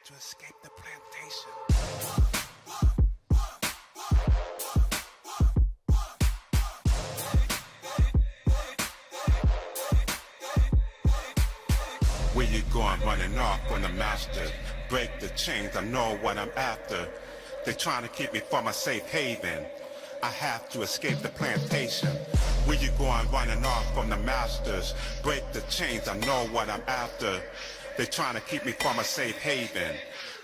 to escape the plantation. Where you going running off on the master? Break the chains, I know what I'm after. They're trying to keep me from a safe haven. I have to escape the plantation. Where you going running off from the masters? Break the chains, I know what I'm after. They're trying to keep me from a safe haven.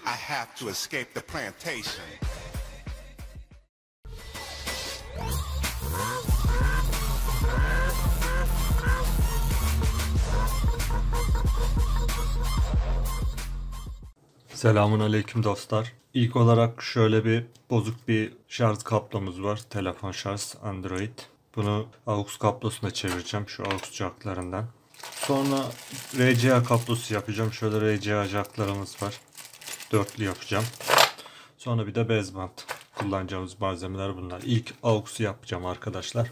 I have to escape the plantation. Selamun aleyküm dostlar. İlk olarak şöyle bir bozuk bir şarj kablomuz var. Telefon şarj Android. Bunu AUX kablosuna çevireceğim. Şu AUX jacklarından. Sonra RCA kablosu yapacağım. Şöyle RCA jacklarımız var. Dörtlü yapacağım. Sonra bir de bezband. Kullanacağımız malzemeler bunlar. İlk AUX'u yapacağım arkadaşlar.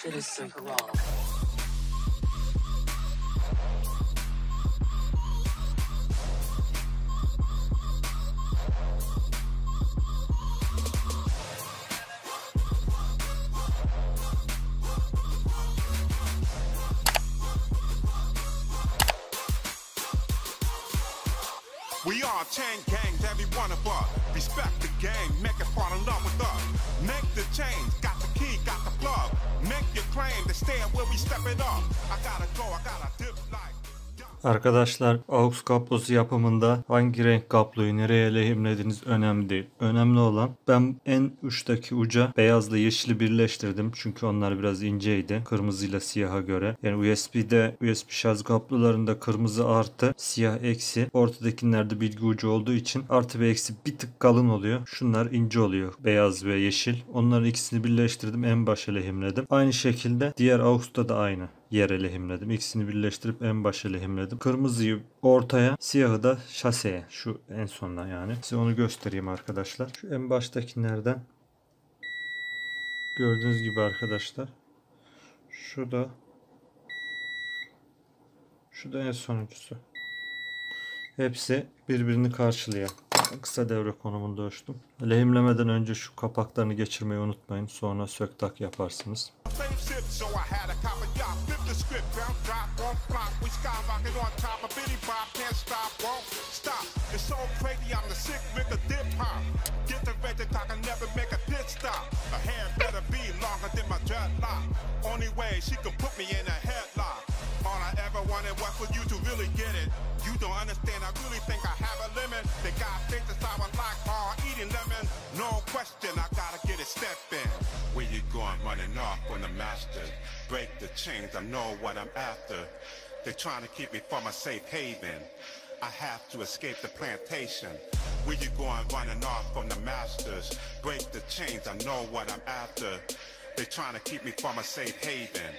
Shit is super raw. We are 10 gangs, every one of us. Respect the game, make it fall in love with us. Make the change, got the key, got the plug. Make your claim to stand where we step it up. I gotta go, I gotta dip like. Arkadaşlar AUX kablosu yapımında hangi renk kabloyu nereye lehimlediğiniz önemli değil. Önemli olan ben en uçtaki uca beyazla yeşili birleştirdim. Çünkü onlar biraz inceydi. Kırmızıyla siyaha göre. Yani USB şarj kablolarında kırmızı artı, siyah eksi. Ortadakilerde bilgi ucu olduğu için artı ve eksi bir tık kalın oluyor. Şunlar ince oluyor. Beyaz ve yeşil. Onların ikisini birleştirdim. En başa lehimledim. Aynı şekilde diğer AUX'ta da aynı yere lehimledim. İkisini birleştirip en başa lehimledim. Kırmızıyı ortaya, siyahı da şaseye. Şu en sonuna yani. Size onu göstereyim arkadaşlar. Şu en baştakilerden gördüğünüz gibi arkadaşlar. Şu da en sonuncusu. Hepsi birbirini karşılıyor. Kısa devre konumunda ölçtüm. Lehimlemeden önce şu kapaklarını geçirmeyi unutmayın. Sonra sök tak yaparsınız. All I ever wanted was for you to really get it. You don't understand, I really think I have a limit. The guy thinks that I would like hard eating lemon. No question, I gotta get it stepped in. Where you going running off on the master? Break the chains, I know what I'm after. They're trying to keep me from a safe haven. I have to escape the plantation. Where you going running off from the masters? Break the chains, I know what I'm after. They're trying to keep me from a safe haven.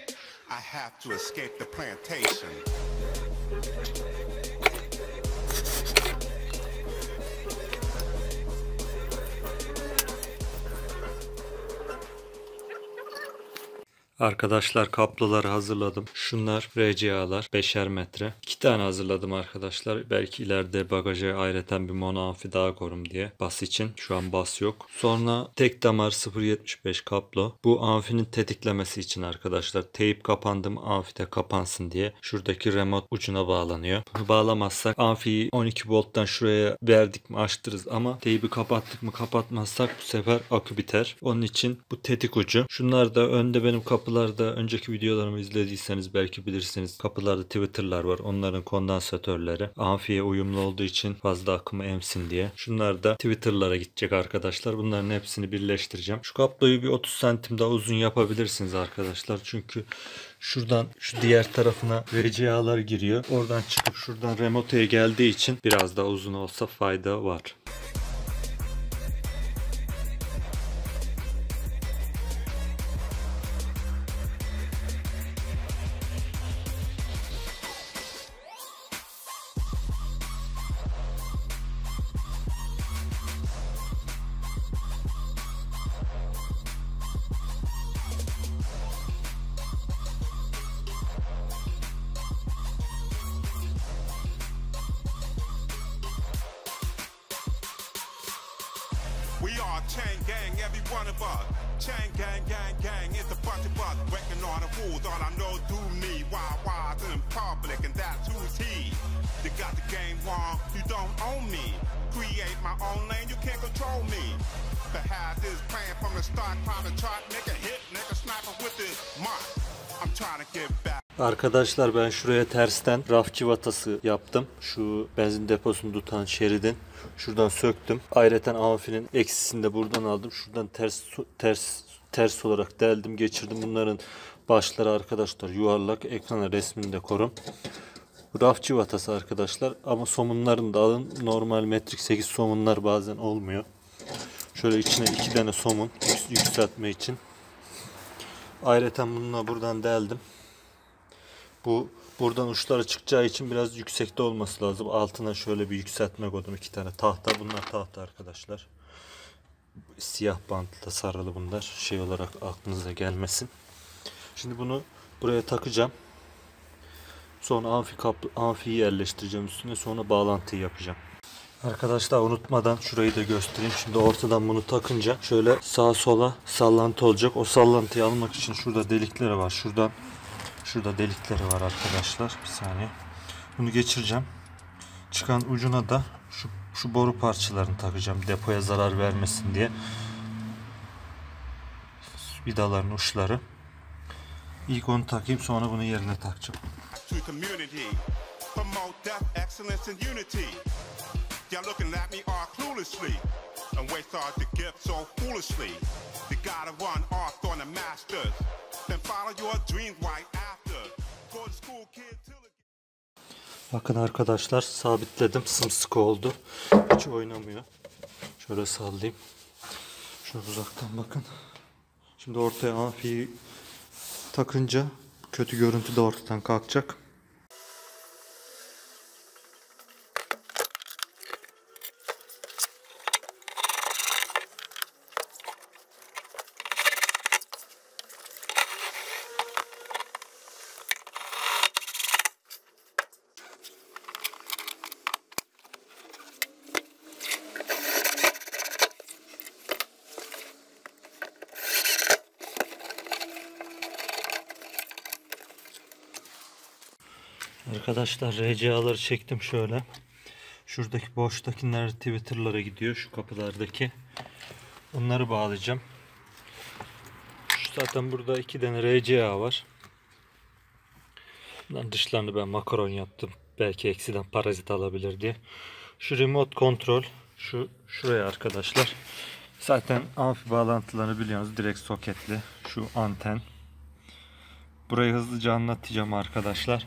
I have to escape the plantation. Arkadaşlar kabloları hazırladım. Şunlar RCA'lar 5'er metre. 2 tane hazırladım arkadaşlar. Belki ileride bagaja ayrıca bir mono amfi daha korum diye. Bas için. Şu an bas yok. Sonra tek damar 0.75 kablo. Bu amfinin tetiklemesi için arkadaşlar. Teyip kapandım amfide kapansın diye. Şuradaki remote ucuna bağlanıyor. Bunu bağlamazsak amfiyi 12 volttan şuraya verdik mi açtırırız ama teybi kapattık mı kapatmazsak bu sefer akü biter. Onun için bu tetik ucu. Şunlar da önde benim kapılarda önceki videolarımı izlediyseniz belki bilirsiniz. Kapılarda Twitter'lar var. Onların kondansatörleri. Amfiye uyumlu olduğu için fazla akımı emsin diye. Şunlar da Twitter'lara gidecek arkadaşlar. Bunların hepsini birleştireceğim. Şu kabloyu bir 30 santim daha uzun yapabilirsiniz arkadaşlar. Çünkü şuradan şu diğer tarafına RCA'lar giriyor. Oradan çıkıp şuradan remote'ye geldiği için biraz daha uzun olsa fayda var. We are chain gang, every one of us. Chain gang, gang, gang, it's a bunch of us. Breaking all the rules, all I know do me. Wild in public, and that's who's he. You got the game wrong, you don't own me. Create my own lane, you can't control me. The had this plan from the start, climb the chart, nigga hit, nigga sniper with this mark. I'm trying to get back. Arkadaşlar ben şuraya tersten raf civatası yaptım. Şu benzin deposunu tutan şeridin. Şuradan söktüm. Ayrıca amfinin eksisini de buradan aldım. Şuradan ters olarak deldim, geçirdim. Bunların başları arkadaşlar yuvarlak. Ekrana resmini de korum. Raf civatası arkadaşlar. Ama somunlarını da alın. Normal metrik 8 somunlar bazen olmuyor. Şöyle içine 2 tane somun yükseltme için. Ayrıca bununla buradan deldim. Bu buradan uçları çıkacağı için biraz yüksekte olması lazım. Altına şöyle bir yükseltme koydum. 2 tane tahta. Bunlar tahta arkadaşlar. Siyah bantla sarılı bunlar. Şey olarak aklınıza gelmesin. Şimdi bunu buraya takacağım. Sonra amfiyi yerleştireceğim üstüne. Sonra bağlantıyı yapacağım. Arkadaşlar unutmadan şurayı da göstereyim. Şimdi ortadan bunu takınca şöyle sağa sola sallantı olacak. O sallantıyı almak için şurada delikleri var. Şurada delikleri var arkadaşlar. Bir saniye. Bunu geçireceğim. Çıkan ucuna da şu boru parçalarını takacağım. Depoya zarar vermesin diye. Vidaların uçları. İlk onu takayım, sonra bunu yerine takacağım. Y'all looking at me all cluelessly and waste all the gift so foolishly. You gotta run off on the masters, then follow your dreams right after. Go to school, kid, till it... Bakın arkadaşlar sabitledim, sımsıkı oldu. Hiç oynamıyor. Şöyle sallayayım. Şöyle uzaktan bakın. Şimdi ortaya amfiyi takınca kötü görüntü de ortadan kalkacak. Arkadaşlar RCA'ları çektim şöyle. Şuradaki boştakiler Twitter'lara gidiyor. Şu kapılardaki. Onları bağlayacağım. Zaten burada 2 tane RCA var. Bunların dışlarını ben makaron yaptım. Belki eksiden parazit alabilir diye. Şu remote kontrol. Şuraya arkadaşlar. Zaten amfi bağlantılarını biliyorsunuz. Direkt soketli. Şu anten. Burayı hızlıca anlatacağım arkadaşlar.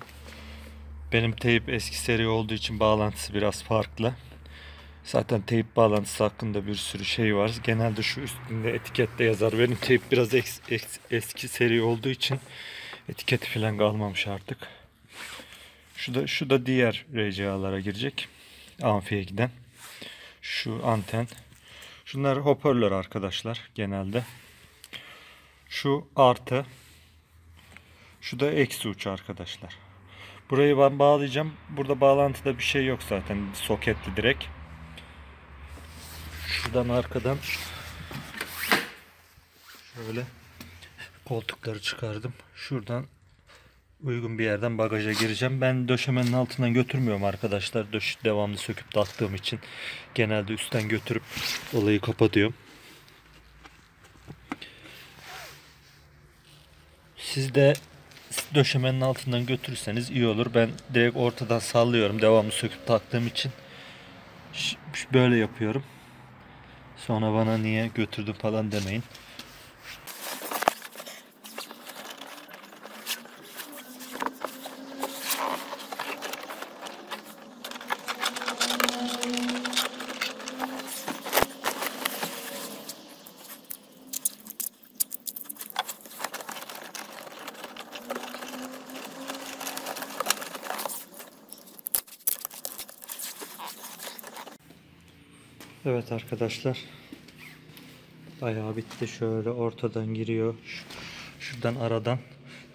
Benim teyp eski seri olduğu için bağlantısı biraz farklı. Zaten teyp bağlantısı hakkında bir sürü şey var. Genelde şu üstünde etikette yazar. Benim teyp biraz eski seri olduğu için etiketi falan kalmamış artık. Şu da diğer RCA'lara girecek. Amfiye giden. Şu anten. Şunlar hoparlör arkadaşlar genelde. Şu artı. Şu da eksi uç arkadaşlar. Burayı ben bağlayacağım. Burada bağlantıda bir şey yok zaten. Soketli direkt. Şuradan arkadan şöyle koltukları çıkardım. Şuradan uygun bir yerden bagaja gireceğim. Ben döşemenin altından götürmüyorum arkadaşlar. Devamlı söküp taktığım için genelde üstten götürüp olayı kapatıyorum. Siz de döşemenin altından götürürseniz iyi olur. Ben direkt ortadan sallıyorum. Devamlı söküp taktığım için böyle yapıyorum. Sonra bana niye götürdün falan demeyin. Evet arkadaşlar. Bayağı bitti. Şöyle ortadan giriyor. Şuradan aradan.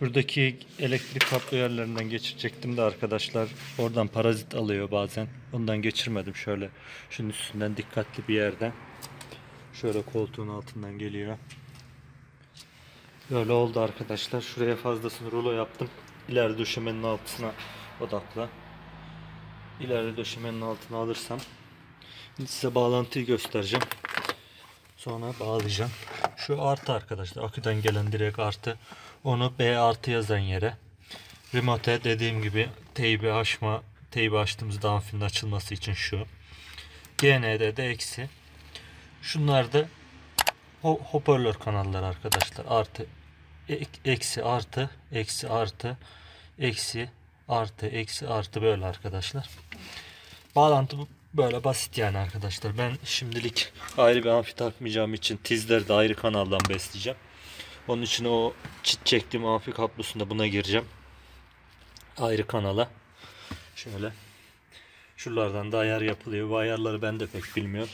Buradaki elektrik kablo yerlerinden geçirecektim de arkadaşlar. Oradan parazit alıyor bazen. Ondan geçirmedim şöyle. Şunun üstünden dikkatli bir yerden. Şöyle koltuğun altından geliyor. Böyle oldu arkadaşlar. Şuraya fazlasını rulo yaptım. İleride döşemenin altına odakla. İleride döşemenin altına alırsam size bağlantıyı göstereceğim. Sonra bağlayacağım. Şu artı arkadaşlar. Aküden gelen direkt artı. Onu B artı yazan yere. Remote dediğim gibi teybi açtığımızda amfinin açılması için şu. GN'de de eksi. Şunlar da hoparlör kanalları arkadaşlar. Artı eksi artı eksi artı eksi artı eksi artı böyle arkadaşlar. Bağlantı böyle basit yani arkadaşlar. Ben şimdilik ayrı bir amfi takmayacağım için tizleri de ayrı kanaldan besleyeceğim. Onun için o çektiğim amfi kablosunda buna gireceğim. Ayrı kanala. Şöyle. Şuralardan da ayar yapılıyor. Bu ayarları ben de pek bilmiyorum.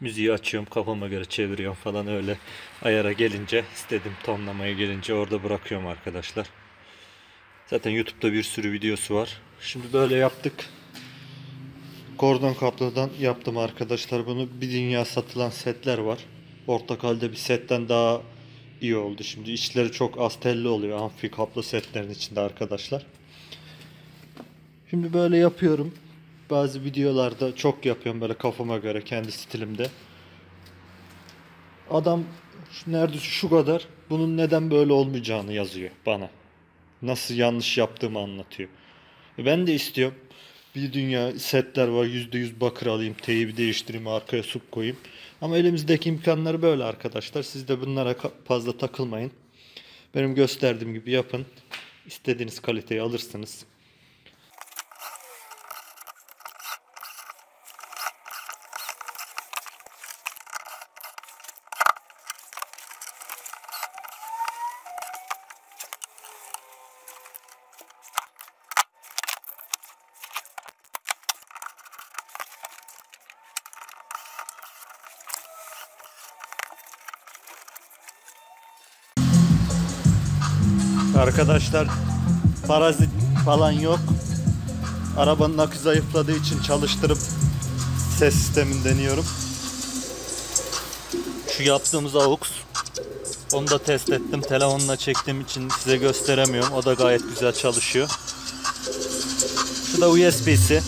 Müziği açıyorum, kafama göre çeviriyorum falan, öyle ayara gelince, istediğim tonlamaya gelince orada bırakıyorum arkadaşlar. Zaten YouTube'da bir sürü videosu var. Şimdi böyle yaptık. Kordon kablodan yaptım arkadaşlar bunu. Bir dünya satılan setler var. Portakal'de bir setten daha iyi oldu. Şimdi içleri çok az telli oluyor amfi kablo setlerin içinde arkadaşlar. Şimdi böyle yapıyorum. Bazı videolarda çok yapıyorum böyle kafama göre, kendi stilimde. Adam neredeyse şu kadar bunun neden böyle olmayacağını yazıyor bana. Nasıl yanlış yaptığımı anlatıyor. Ben de istiyorum. Bir dünya setler var, %100 bakır alayım, teybi değiştireyim, arkaya sup koyayım. Ama elimizdeki imkanlar böyle arkadaşlar. Siz de bunlara fazla takılmayın. Benim gösterdiğim gibi yapın. İstediğiniz kaliteyi alırsınız. Arkadaşlar parazit falan yok. Arabanın akü zayıfladığı için çalıştırıp ses sistemini deniyorum. Şu yaptığımız AUX, onu da test ettim. Telefonla çektiğim için size gösteremiyorum. O da gayet güzel çalışıyor. Şu da USB'si.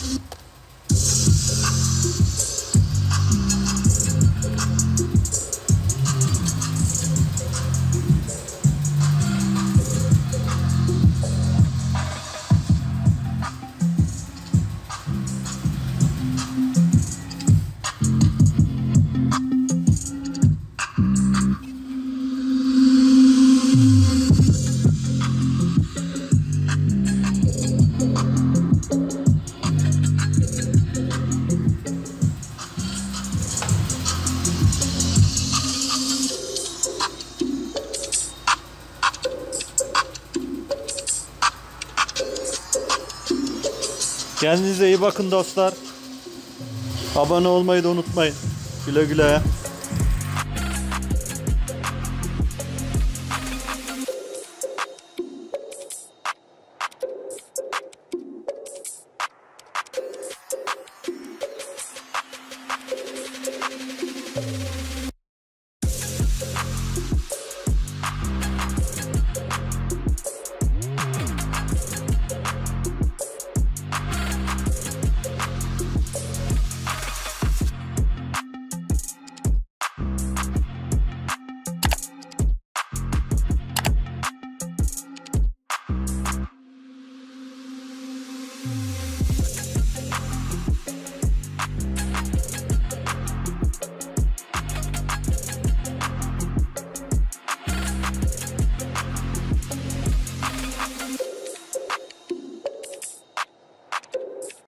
Kendinize iyi bakın dostlar. Abone olmayı da unutmayın. Güle güle.